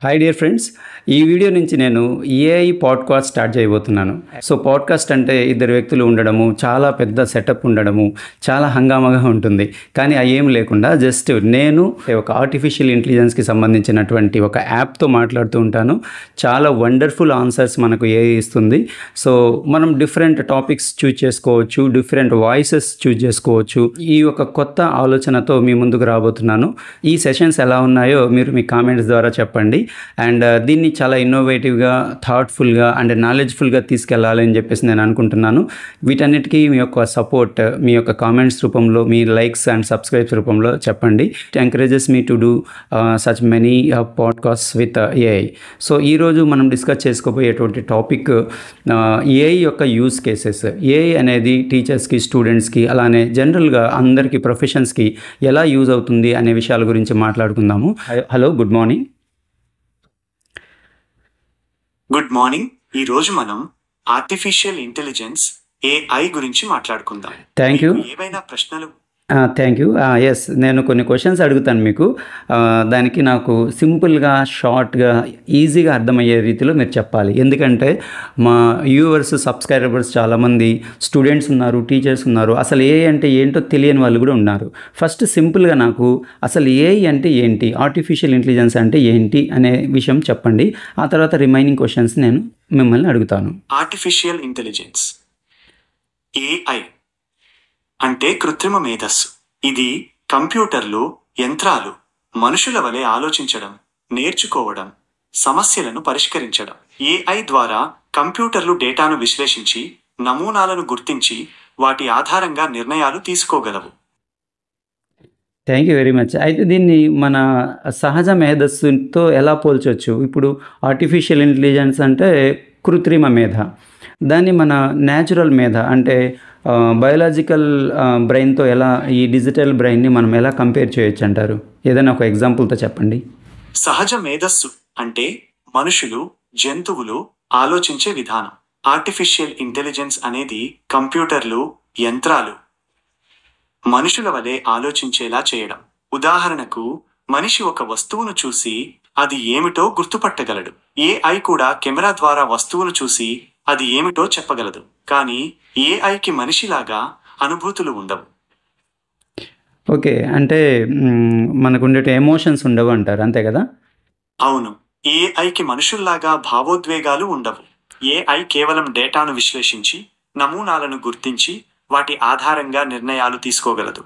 Hi dear friends, ఈ video నుంచి నేను ఏఐ పాడ్కాస్ట్ స్టార్ట్ చేయబోతున్నాను. సో పాడ్కాస్ట్ అంటే ఇద్దరు వ్యక్తులు ఉండడము, చాలా పెద్ద సెటప్ ఉండడము, చాలా హంగామాగా ఉంటుంది. కానీ అవి ఏం లేకుండా జస్ట్ నేను ఒక ఆర్టిఫిషియల్ ఇంటెలిజెన్స్కి సంబంధించినటువంటి ఒక యాప్తో మాట్లాడుతూ ఉంటాను. చాలా వండర్ఫుల్ ఆన్సర్స్ మనకు ఏఐ ఇస్తుంది. సో మనం డిఫరెంట్ టాపిక్స్ చూజ్ చేసుకోవచ్చు, డిఫరెంట్ వాయిసెస్ చూజ్ చేసుకోవచ్చు. ఈ ఒక కొత్త ఆలోచనతో మీ ముందుకు రాబోతున్నాను. ఈ సెషన్స్ ఎలా ఉన్నాయో మీరు మీ కామెంట్స్ ద్వారా చెప్పండి. అండ్ దీన్ని చాలా ఇన్నోవేటివ్గా, థాట్ఫుల్గా అండ్ నాలెడ్జ్ఫుల్గా తీసుకెళ్ళాలని చెప్పేసి నేను అనుకుంటున్నాను. వీటన్నిటికీ మీ యొక్క సపోర్ట్ మీ యొక్క కామెంట్స్ రూపంలో, మీ లైక్స్ అండ్ సబ్స్క్రైబ్స్ రూపంలో చెప్పండి. It encourages me to do such many podcast with AI. So ఈరోజు మనం డిస్కస్ చేసుకోబోయేటువంటి టాపిక్ ఏఐ యొక్క యూజ్ కేసెస్. ఏఐ అనేది టీచర్స్కి, స్టూడెంట్స్కి, అలానే జనరల్గా అందరికీ ప్రొఫెషన్స్కి ఎలా యూజ్ అవుతుంది అనే విషయాల గురించి మాట్లాడుకుందాము. Hello, good morning. Good morning. ఈ రోజు మనం ఆర్టిఫిషియల్ ఇంటెలిజెన్స్ ఏఐ గురించి మాట్లాడుకుందాం. Thank you. ఏవైనా ప్రశ్నలు? Thank you. ఎస్, నేను కొన్ని క్వశ్చన్స్ అడుగుతాను మీకు. దానికి నాకు సింపుల్గా, షార్ట్గా, ఈజీగా అర్థమయ్యే రీతిలో మీరు చెప్పాలి. ఎందుకంటే మా వ్యూవర్స్, సబ్స్క్రైబర్స్ చాలామంది స్టూడెంట్స్ ఉన్నారు, టీచర్స్ ఉన్నారు. అసలు ఏఐ అంటే ఏంటో తెలియని వాళ్ళు కూడా ఉన్నారు. ఫస్ట్ సింపుల్గా నాకు అసలు ఏఐ అంటే ఏంటి, ఆర్టిఫిషియల్ ఇంటెలిజెన్స్ అంటే ఏంటి అనే విషయం చెప్పండి. ఆ తర్వాత రిమైనింగ్ క్వశ్చన్స్ నేను మిమ్మల్ని అడుగుతాను. ఆర్టిఫిషియల్ ఇంటెలిజెన్స్ ఏఐ అంటే కృత్రిమ మేధస్సు. ఇది కంప్యూటర్లు, యంత్రాలు మనుషుల వలె ఆలోచించడం, నేర్చుకోవడం, సమస్యలను పరిష్కరించడం. ఏఐ ద్వారా కంప్యూటర్లు డేటాను విశ్లేషించి, నమూనాలను గుర్తించి, వాటి ఆధారంగా నిర్ణయాలు తీసుకోగలవు. Thank you very much. అయితే దీన్ని మన సహజ మేధస్సుతో ఎలా పోల్చవచ్చు? ఇప్పుడు ఆర్టిఫిషియల్ ఇంటెలిజెన్స్ అంటే కృత్రిమ మేధ, దాన్ని మన న్యాచురల్ మేధ అంటే బయోలాజికల్ బ్రెయిన్తో ఎలా, ఈ డిజిటల్ బ్రెయిన్ని మనం ఎలా కంపేర్ చేయొచ్చు అంటారు? ఏదైనా ఒక ఎగ్జాంపుల్తో చెప్పండి. సహజ మేధస్సు అంటే మనుషులు, జంతువులు ఆలోచించే విధానం. ఆర్టిఫిషియల్ ఇంటెలిజెన్స్ అనేది కంప్యూటర్లు, యంత్రాలు మనుషుల వలె ఆలోచించేలా చేయడం. ఉదాహరణకు, మనిషి ఒక వస్తువును చూసి అది ఏమిటో గుర్తుపట్టగలడు. ఏఐ కూడా కెమెరా ద్వారా వస్తువును చూసి అది ఏమిటో చెప్పగలదు. కానీ ఏఐకి మనిషిలాగా అనుభూతులు ఉండవు. ఓకే, అంటే మనకు ఉండే ఎమోషన్స్ ఉండవు అంటారు, అంతే కదా? అవును, ఏఐకి మనుషుల్లాగా భావోద్వేగాలు ఉండవు. ఏఐ కేవలం డేటాను విశ్లేషించి, నమూనాలను గుర్తించి, వాటి ఆధారంగా నిర్ణయాలు తీసుకోగలదు.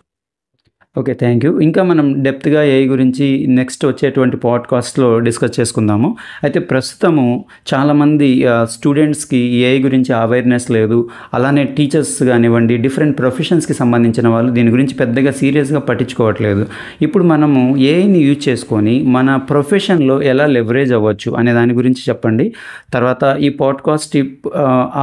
Okay, thank you. ఇంకా మనం డెప్త్గా ఏఐ గురించి నెక్స్ట్ వచ్చేటువంటి పాడ్కాస్ట్లో డిస్కస్ చేసుకుందాము. అయితే ప్రస్తుతము చాలామంది స్టూడెంట్స్కి ఏఐ గురించి అవేర్నెస్ లేదు. అలానే టీచర్స్ కానివ్వండి, డిఫరెంట్ ప్రొఫెషన్స్కి సంబంధించిన వాళ్ళు దీని గురించి పెద్దగా సీరియస్గా పట్టించుకోవట్లేదు. ఇప్పుడు మనము ఏఐని యూజ్ చేసుకొని మన ప్రొఫెషన్లో ఎలా లెవరేజ్ అవ్వచ్చు అనే దాని గురించి చెప్పండి. తర్వాత ఈ పాడ్కాస్ట్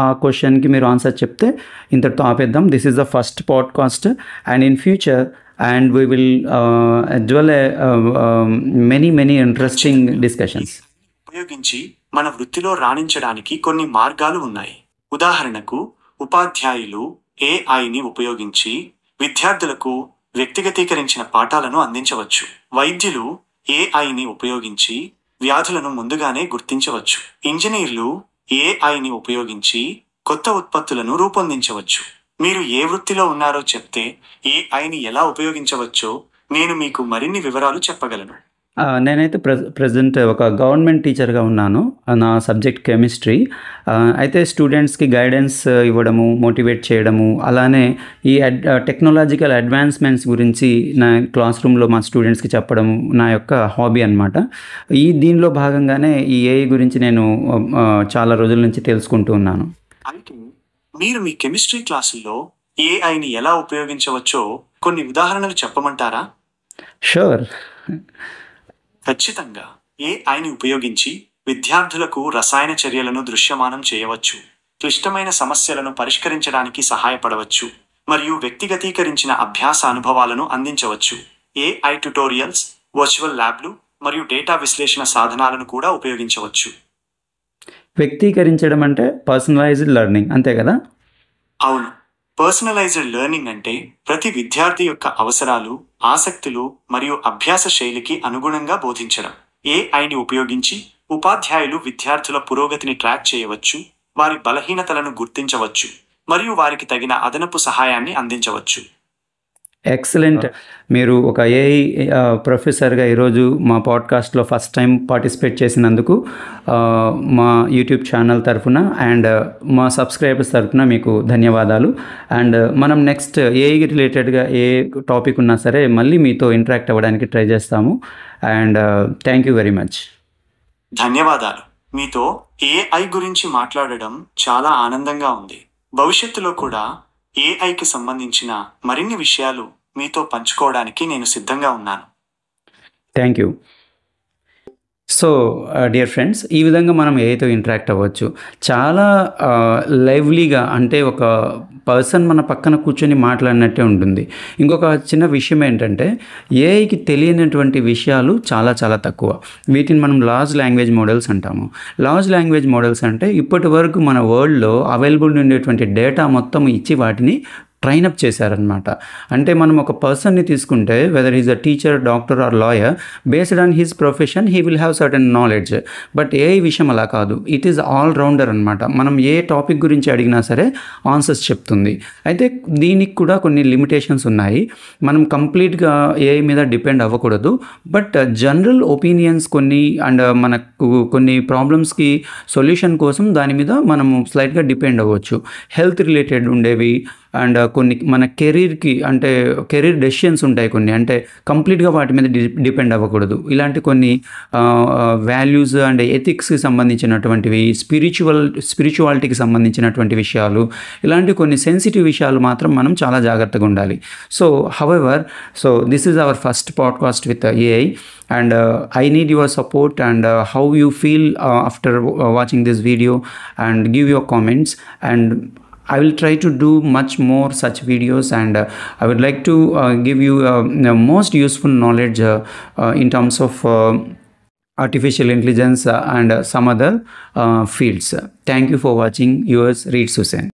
ఆ క్వశ్చన్కి మీరు ఆన్సర్ చెప్తే ఇంతటితో ఆపేద్దాం. This is the first podcast and in future and we will dwell many interesting discussions. ఉపయోగించి మన వృత్తిలో రాణించడానికి కొన్ని మార్గాలు ఉన్నాయి. ఉదాహరణకు, ఉపాధ్యాయులు ఏఐని ఉపయోగించి విద్యార్థులకు వ్యక్తిగతీకరించిన పాఠాలను అందించవచ్చు. వైద్యులు ఏఐని ఉపయోగించి వ్యాధులను ముందుగానే గుర్తించవచ్చు. ఇంజనీర్లు ఏఐని ఉపయోగించి కొత్త ఉత్పత్తులను రూపొందించవచ్చు. మీరు ఏ వృత్తిలో ఉన్నారో చెప్తే ఏఐని ఎలా ఉపయోగించవచ్చో నేను మీకు మరిన్ని వివరాలు చెప్పగలను. నేనైతే ప్రజెంట్ ఒక గవర్నమెంట్ టీచర్గా ఉన్నాను. నా సబ్జెక్ట్ కెమిస్ట్రీ. అయితే స్టూడెంట్స్కి గైడెన్స్ ఇవ్వడము, మోటివేట్ చేయడము, అలానే ఈ టెక్నాలజికల్ అడ్వాన్స్మెంట్స్ గురించి నా క్లాస్ రూమ్లో మా స్టూడెంట్స్కి చెప్పడము నా యొక్క హాబీ అనమాట. దీనిలో భాగంగానే ఈ ఏఐ గురించి నేను చాలా రోజుల నుంచి తెలుసుకుంటూ ఉన్నాను. అయితే మీరు మీ కెమిస్ట్రీ క్లాసుల్లో ఏఐని ఎలా ఉపయోగించవచ్చో కొన్ని ఉదాహరణలు చెప్పమంటారా? షూర్. ఖచ్చితంగా. ఏఐని ఉపయోగించి విద్యార్థులకు రసాయన చర్యలను దృశ్యమానం చేయవచ్చు, క్లిష్టమైన సమస్యలను పరిష్కరించడానికి సహాయపడవచ్చు, మరియు వ్యక్తిగతీకరించిన అభ్యాస అనుభవాలను అందించవచ్చు. ఏఐ ట్యుటోరియల్స్, వర్చువల్ ల్యాబ్లు మరియు డేటా విశ్లేషణ సాధనాలను కూడా ఉపయోగించవచ్చు. వ్యక్తీకరించడం అంటే పర్సనలైజ్డ్ లెర్నింగ్, అంతే కదా? అవును. పర్సనలైజ్డ్ లెర్నింగ్ అంటే ప్రతి విద్యార్థి యొక్క అవసరాలు, ఆసక్తులు మరియు అభ్యాస శైలికి అనుగుణంగా బోధించడం. ఏఐని ఉపయోగించి ఉపాధ్యాయులు విద్యార్థుల పురోగతిని ట్రాక్ చేయవచ్చు, వారి బలహీనతలను గుర్తించవచ్చు మరియు వారికి తగిన అదనపు సహాయాన్ని అందించవచ్చు. ఎక్సలెంట్. మీరు ఒక ఏఐ ప్రొఫెసర్గా ఈరోజు మా పాడ్కాస్ట్లో ఫస్ట్ టైం పార్టిసిపేట్ చేసినందుకు మా యూట్యూబ్ ఛానల్ తరఫున అండ్ మా సబ్స్క్రైబర్స్ తరఫున మీకు ధన్యవాదాలు. అండ్ మనం నెక్స్ట్ ఏఐ రిలేటెడ్గా ఏ టాపిక్ ఉన్నా సరే మళ్ళీ మీతో ఇంటరాక్ట్ అవ్వడానికి ట్రై చేస్తాము. And thank you very much. ధన్యవాదాలు. మీతో ఏఐ గురించి మాట్లాడడం చాలా ఆనందంగా ఉంది. భవిష్యత్తులో కూడా ఏఐకి సంబంధించిన మరిన్ని విషయాలు మీతో పంచుకోవడానికి నేను సిద్ధంగా ఉన్నాను. Thank you. So dear friends, ఈ విధంగా మనం ఏఐతో ఇంటరాక్ట్ అవ్వచ్చు చాలా లైవ్లీగా, అంటే ఒక పర్సన్ మన పక్కన కూర్చొని మాట్లాడినట్టే ఉంటుంది. ఇంకొక చిన్న విషయం ఏంటంటే ఏఐకి తెలియనటువంటి విషయాలు చాలా చాలా తక్కువ. వీటిని మనం లార్జ్ లాంగ్వేజ్ మోడల్స్ అంటాము. లార్జ్ లాంగ్వేజ్ మోడల్స్ అంటే ఇప్పటి వరకు మన వరల్డ్లో అవైలబుల్ ఉండేటువంటి డేటా మొత్తం ఇచ్చి వాటిని ట్రైనప్ చేశారనమాట. అంటే మనం ఒక పర్సన్ని తీసుకుంటే whether is a teacher, doctor or lawyer, based on his profession he will have certain knowledge. But AI విషయం అలా కాదు, ఇట్ ఈజ్ ఆల్ రౌండర్ అనమాట. మనం ఏ టాపిక్ గురించి అడిగినా సరే ఆన్సర్స్ చెప్తుంది. అయితే దీనికి కూడా కొన్ని లిమిటేషన్స్ ఉన్నాయి. మనం కంప్లీట్గా ఏఐ మీద డిపెండ్ అవ్వకూడదు. బట్ జనరల్ ఒపీనియన్స్ కొన్ని అండ్ మనకు కొన్ని ప్రాబ్లమ్స్కి సొల్యూషన్ కోసం దాని మీద మనము స్లైట్గా డిపెండ్ అవ్వచ్చు. హెల్త్ రిలేటెడ్ ఉండేవి అండ్ కొన్ని మన కెరీర్కి, అంటే కెరీర్ డెసిషన్స్ ఉంటాయి కొన్ని, అంటే కంప్లీట్గా వాటి మీద డిపెండ్ అవ్వకూడదు. ఇలాంటి కొన్ని వాల్యూస్ అండ్ ఎథిక్స్కి సంబంధించినటువంటివి, స్పిరిచువాలిటీకి సంబంధించినటువంటి విషయాలు, ఇలాంటి కొన్ని సెన్సిటివ్ విషయాలు మాత్రం మనం చాలా జాగ్రత్తగా ఉండాలి. So however, this is our first podcast with AI and I need your support and how you feel after watching this video, and give your comments, and I will try to do much more such videos, and I would like to give you most useful knowledge in terms of artificial intelligence and some other fields. Thank you for watching. Yours, Reed Susan.